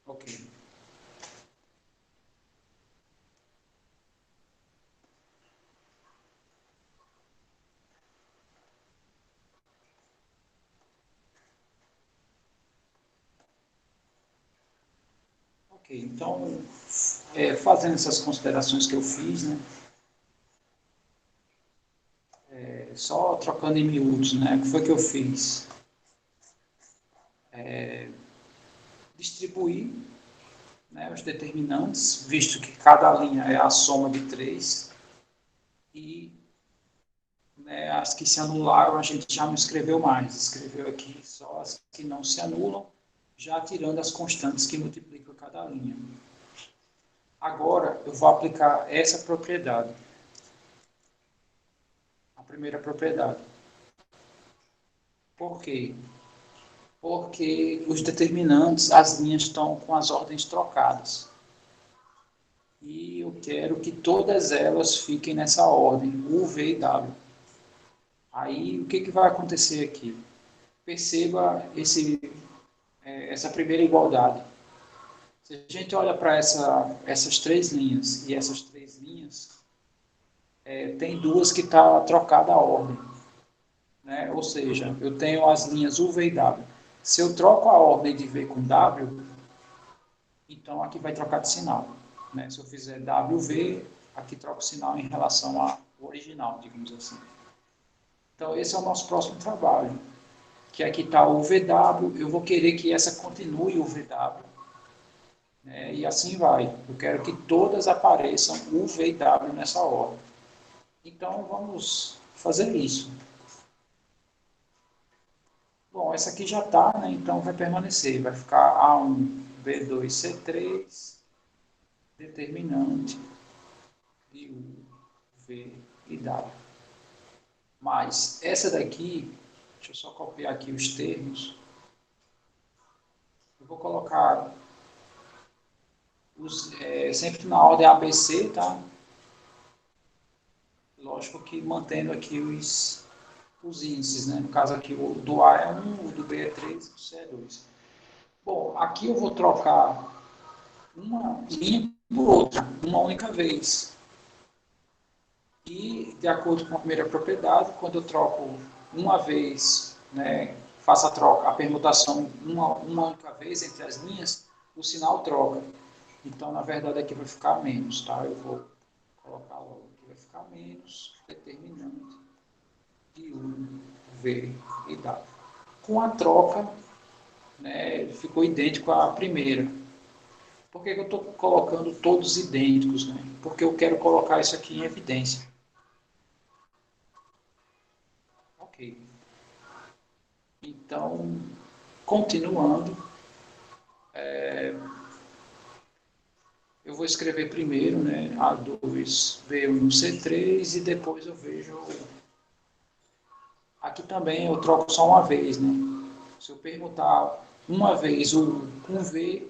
Ok. Ok, então, fazendo essas considerações que eu fiz, né, só trocando em miúdos, né, o que foi que eu fiz? Distribuir, né, os determinantes, visto que cada linha é a soma de 3, e, né, as que se anularam a gente já não escreveu mais, escreveu aqui só as que não se anulam, já tirando as constantes que multiplicam cada linha. Agora eu vou aplicar essa propriedade, a primeira propriedade. Por quê? Porque os determinantes, as linhas estão com as ordens trocadas. E eu quero que todas elas fiquem nessa ordem, U, V e W. Aí, o que vai acontecer aqui? Perceba essa primeira igualdade. Se a gente olha para essas 3 linhas e essas 3 linhas, tem duas que está trocada a ordem. Né? Ou seja, eu tenho as linhas U, V e W. Se eu troco a ordem de V com W, então aqui vai trocar de sinal. Né? Se eu fizer WV, aqui troca o sinal em relação ao original, digamos assim. Então, esse é o nosso próximo trabalho, que aqui está o VW, eu vou querer que essa continue o VW, né? E assim vai. Eu quero que todas apareçam U, V e W nessa ordem. Então, vamos fazer isso. Bom, essa aqui já está, né? Então vai permanecer. Vai ficar A1, B2, C3, determinante de U, V e W. Mas essa daqui, deixa eu só copiar aqui os termos. Eu vou colocar sempre na ordem ABC, tá? Lógico que mantendo aqui os índices, né? No caso aqui, o do A é 1, o do B é 3 e o C é 2. Bom, aqui eu vou trocar uma linha por outra, uma única vez. E, de acordo com a primeira propriedade, quando eu troco uma vez, né, faço a troca, a permutação uma única vez entre as linhas, o sinal troca. Então, na verdade, aqui vai ficar menos, tá? Eu vou colocar logo aqui, vai ficar menos, determinante de U, V e W. Com a troca, né, ficou idêntico à primeira. Por que eu estou colocando todos idênticos? Né? Porque eu quero colocar isso aqui em evidência. Ok. Então, continuando, eu vou escrever primeiro, né, A2, V1, C3 e depois eu vejo Aqui também eu troco só uma vez, né? Se eu permutar uma vez o com V,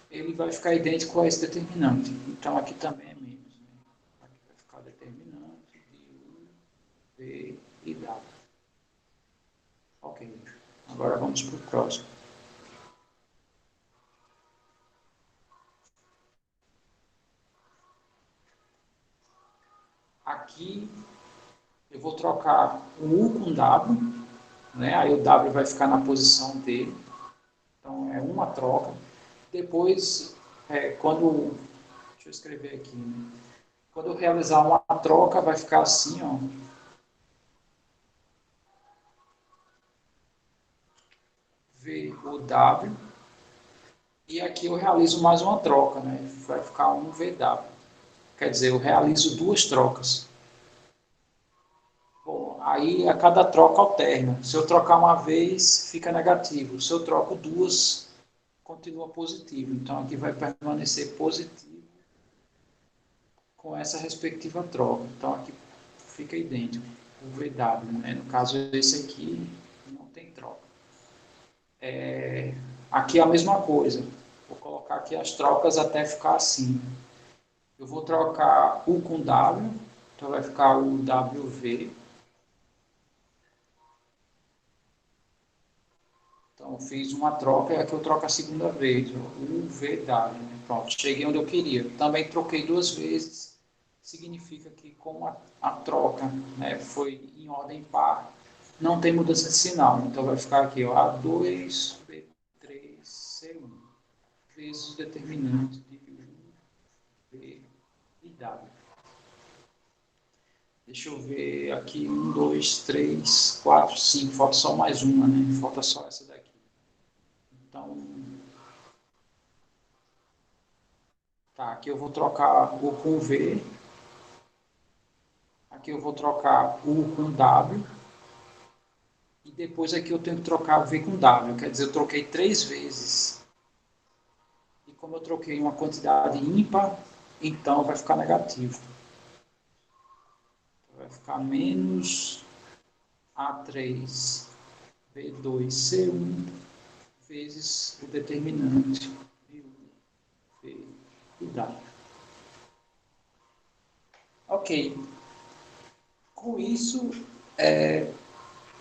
ele vai ficar idêntico a esse determinante. Então aqui também é menos, né? Aqui vai ficar determinante de U, V e W. Ok. Agora vamos para o próximo. Aqui eu vou trocar o U com W, né? Aí o W vai ficar na posição dele. Então é uma troca. Depois, quando. Deixa eu escrever aqui, né? Quando eu realizar uma troca, vai ficar assim, ó. V, O, W. E aqui eu realizo mais uma troca, né? Vai ficar um VW. Quer dizer, eu realizo duas trocas. Bom, aí a cada troca alterna. Se eu trocar uma vez, fica negativo. Se eu troco duas, continua positivo. Então aqui vai permanecer positivo com essa respectiva troca. Então aqui fica idêntico. O VW, né? No caso, esse aqui não tem troca. Aqui é a mesma coisa. Vou colocar aqui as trocas até ficar assim. Eu vou trocar U com W, então vai ficar o WV. Então, eu fiz uma troca e aqui eu troco a segunda vez, o UVW. Né? Pronto, cheguei onde eu queria. Também troquei duas vezes, significa que como a troca, né, foi em ordem par, não tem mudança de sinal. Então, vai ficar aqui, ó, A2, B3, C1, vezes o determinante de U, V e W. Deixa eu ver aqui, 1, 2, 3, 4, 5, falta só mais uma, né? Falta só essa daqui. Então, tá, aqui eu vou trocar U com V, aqui eu vou trocar U com W, e depois aqui eu tenho que trocar V com W, quer dizer, eu troquei 3 vezes. E como eu troquei uma quantidade ímpar, então vai ficar negativo. Então, vai ficar menos A3, B2C1, vezes o determinante de U, V e W. Ok. Com isso,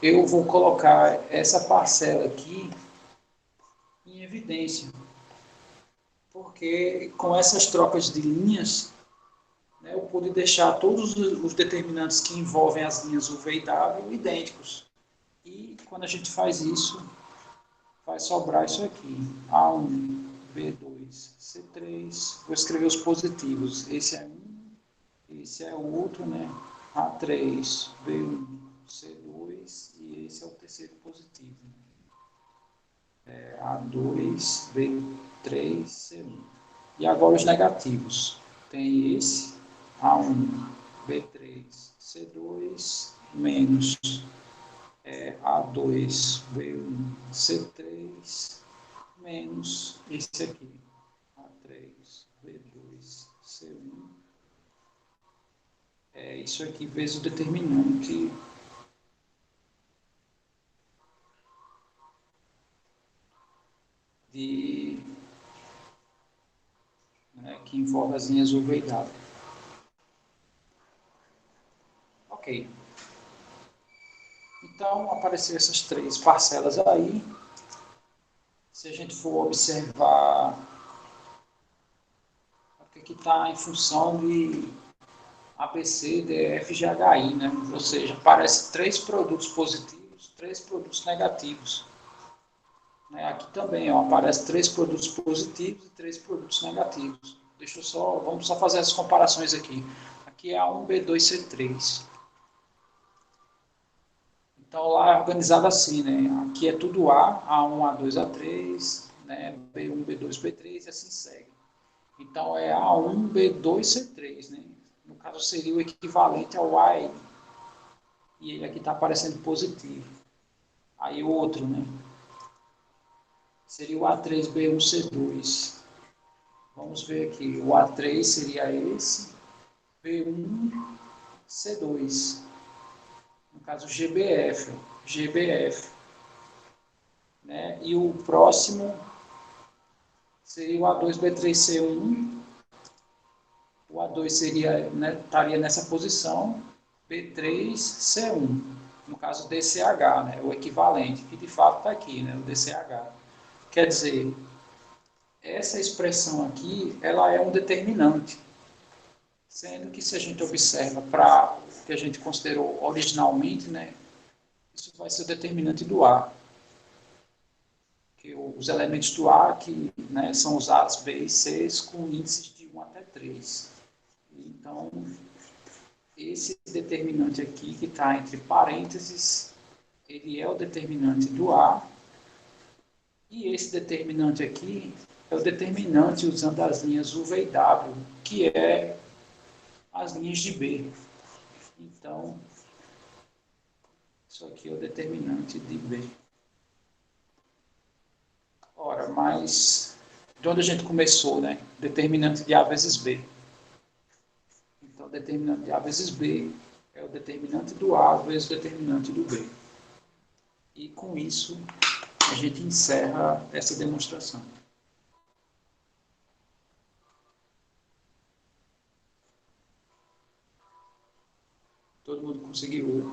eu vou colocar essa parcela aqui em evidência, porque com essas trocas de linhas, né, eu pude deixar todos os determinantes que envolvem as linhas U, V e W idênticos. E quando a gente faz isso, vai sobrar isso aqui, A1, B2, C3. Vou escrever os positivos. Esse é um, esse é o outro, né? A3, B1, C2 e esse é o terceiro positivo. A2, B3, C1. E agora os negativos. Tem esse, A1, B3, C2, menos A2, B1, C3, menos esse aqui, A3, B2, C1. Isso aqui vezes o determinante de, né, que envolve as linhas U, V e W. Ok. Então, apareceram essas três parcelas aí. Se a gente for observar, aqui está em função de ABC, DF, GHI, né? Ou seja, aparece 3 produtos positivos, 3 produtos negativos. Né? Aqui também ó, aparece 3 produtos positivos e 3 produtos negativos. Vamos só fazer as comparações aqui. Aqui é A1, B2, C3. Então lá é organizado assim, né? Aqui é tudo A1, A2, A3, né? B1, B2, B3 e assim segue. Então é A1, B2, C3, né? No caso seria o equivalente ao AN. E ele aqui está aparecendo positivo. Aí o outro, né? Seria o A3B1C2. Vamos ver aqui. O A3 seria esse. B1C2. caso GBF, né? E o próximo seria o A2B3C1, o A2 seria, né, estaria nessa posição, B3C1, no caso DCH, né, o equivalente, que de fato está aqui, né, o DCH. Quer dizer, essa expressão aqui, ela é um determinante, sendo que se a gente observa para o que a gente considerou originalmente, né, isso vai ser o determinante do A. Que os elementos do A que, né, são usados B e C com índices de 1 até 3. Então, esse determinante aqui, que está entre parênteses, ele é o determinante do A, e esse determinante aqui é o determinante usando as linhas U, V e W, que é as linhas de B. Então, isso aqui é o determinante de B. Ora, mas de onde a gente começou, né? Determinante de A vezes B. Então, o determinante de A vezes B é o determinante do A vezes o determinante do B. E com isso, a gente encerra essa demonstração. Todo mundo conseguiu?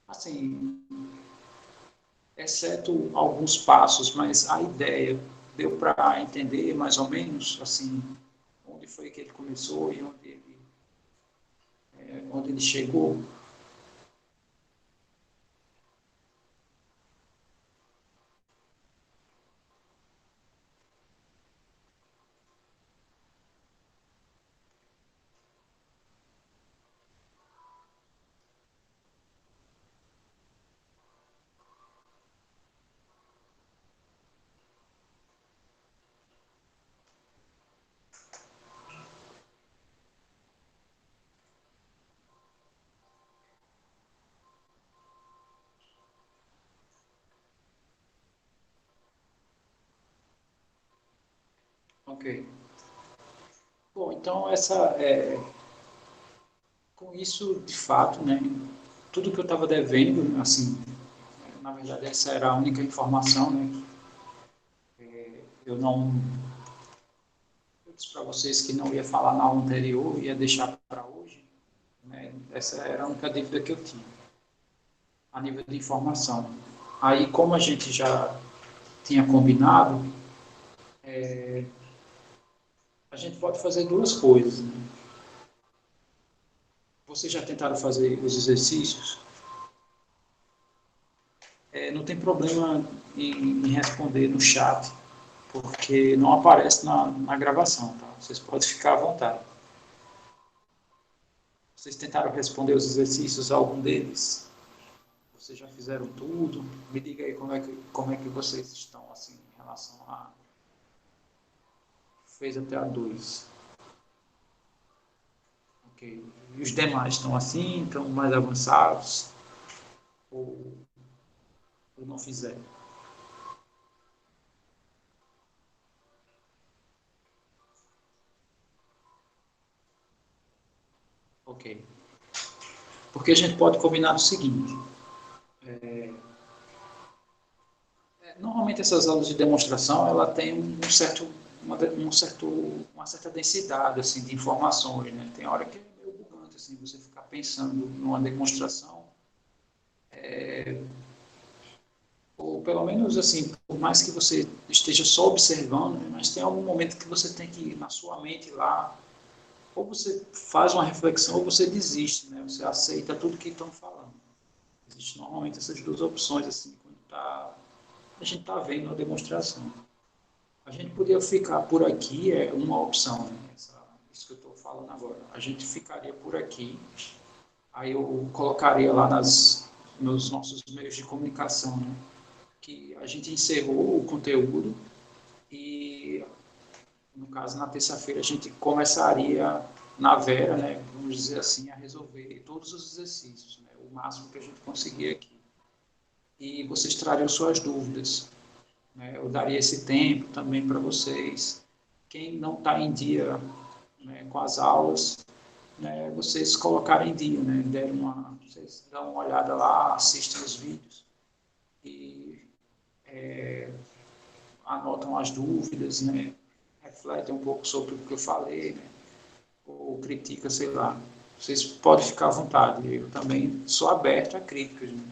Assim, exceto alguns passos, mas a ideia deu para entender mais ou menos, assim, onde foi que ele começou e onde ele chegou. Ok. Bom, então com isso, de fato, né, tudo que eu estava devendo, assim, na verdade essa era a única informação, né, eu não, eu disse para vocês que não ia falar na aula anterior, ia deixar para hoje, né, essa era a única dúvida que eu tinha, a nível de informação. Aí, como a gente já tinha combinado, a gente pode fazer duas coisas, né? Vocês já tentaram fazer os exercícios? Não tem problema em responder no chat, porque não aparece na gravação, tá? Vocês podem ficar à vontade. Vocês tentaram responder os exercícios, algum deles? Vocês já fizeram tudo? Me diga aí como é que vocês estão, assim, em relação a... Fez até a 2. Ok. E os demais estão assim, estão mais avançados? Ou, ou não fizeram? Ok. Porque a gente pode combinar o seguinte, normalmente essas aulas de demonstração, ela tem uma certa densidade assim, de informações, né? Tem hora que é meio bugante, assim, você ficar pensando numa demonstração, ou pelo menos assim, por mais que você esteja só observando, né? Mas tem algum momento que você tem que ir na sua mente lá, ou você faz uma reflexão, ou você desiste, né? Você aceita tudo que estão falando. Existem normalmente essas duas opções, assim, quando a gente está vendo a demonstração. A gente podia ficar por aqui, é uma opção, né? Isso que eu estou falando agora. A gente ficaria por aqui, aí eu colocaria lá nos nossos meios de comunicação, né? Que a gente encerrou o conteúdo e, no caso, na terça-feira a gente começaria na Vera, né? Vamos dizer assim, a resolver todos os exercícios, né? O máximo que a gente conseguir aqui. E vocês trariam suas dúvidas. Né? Eu daria esse tempo também para vocês. Quem não está em dia, né, com as aulas, né, vocês colocarem em dia, né, vocês dão uma olhada lá, assistem os vídeos e anotam as dúvidas, né, refletem um pouco sobre o que eu falei, né, ou critica, sei lá. Vocês podem ficar à vontade, eu também sou aberto a críticas, né?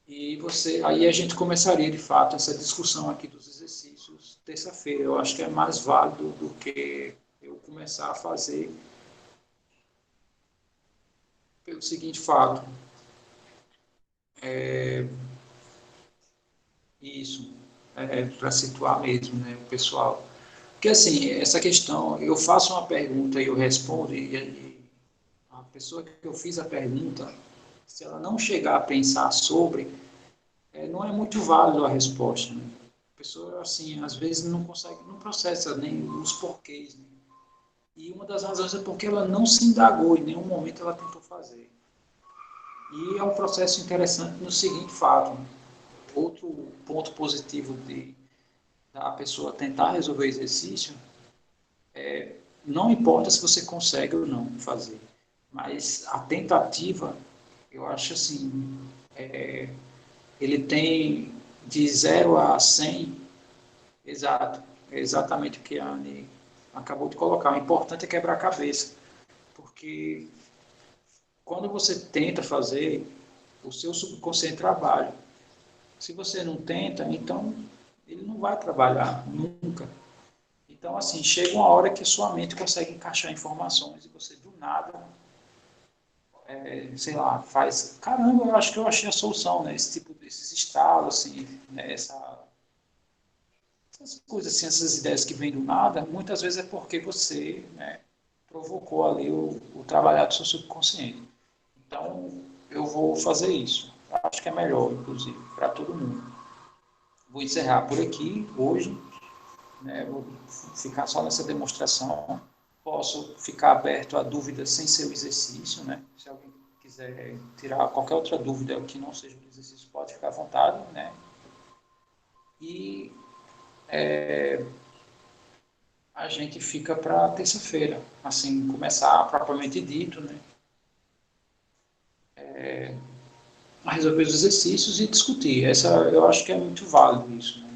E aí a gente começaria de fato essa discussão aqui dos exercícios terça-feira. Eu acho que é mais válido do que eu começar a fazer pelo seguinte fato. Isso, para situar mesmo, né, o pessoal. Porque assim, essa questão, eu faço uma pergunta e eu respondo, e a pessoa que eu fiz a pergunta, se ela não chegar a pensar sobre, não é muito válido a resposta, né? A pessoa, assim, às vezes não consegue, não processa nem os porquês, né? E uma das razões é porque ela não se indagou, em nenhum momento ela tentou fazer. E é um processo interessante no seguinte fato, né? Outro ponto positivo de a pessoa tentar resolver o exercício, não importa se você consegue ou não fazer, mas a tentativa, eu acho assim, ele tem de 0 a 100. Exato, é exatamente o que a Anne acabou de colocar. O importante é quebrar a cabeça, porque quando você tenta fazer, o seu subconsciente trabalha. Se você não tenta, então ele não vai trabalhar nunca. Então, assim, chega uma hora que a sua mente consegue encaixar informações e você, do nada, sei lá, faz... Caramba, eu acho que eu achei a solução, né? Esse tipo desses estalos, assim, né? Essas coisas assim, essas ideias que vêm do nada, muitas vezes é porque você, né, provocou ali o trabalhar do seu subconsciente. Então, eu vou fazer isso. Acho que é melhor, inclusive, para todo mundo. Vou encerrar por aqui hoje, né? Vou ficar só nessa demonstração. Posso ficar aberto a dúvidas sem ser o exercício, né? Se alguém quiser tirar qualquer outra dúvida que não seja o exercício, pode ficar à vontade, né? E a gente fica para terça-feira, assim, começar propriamente dito, né? A resolver os exercícios e discutir. Eu acho que é muito válido isso, né?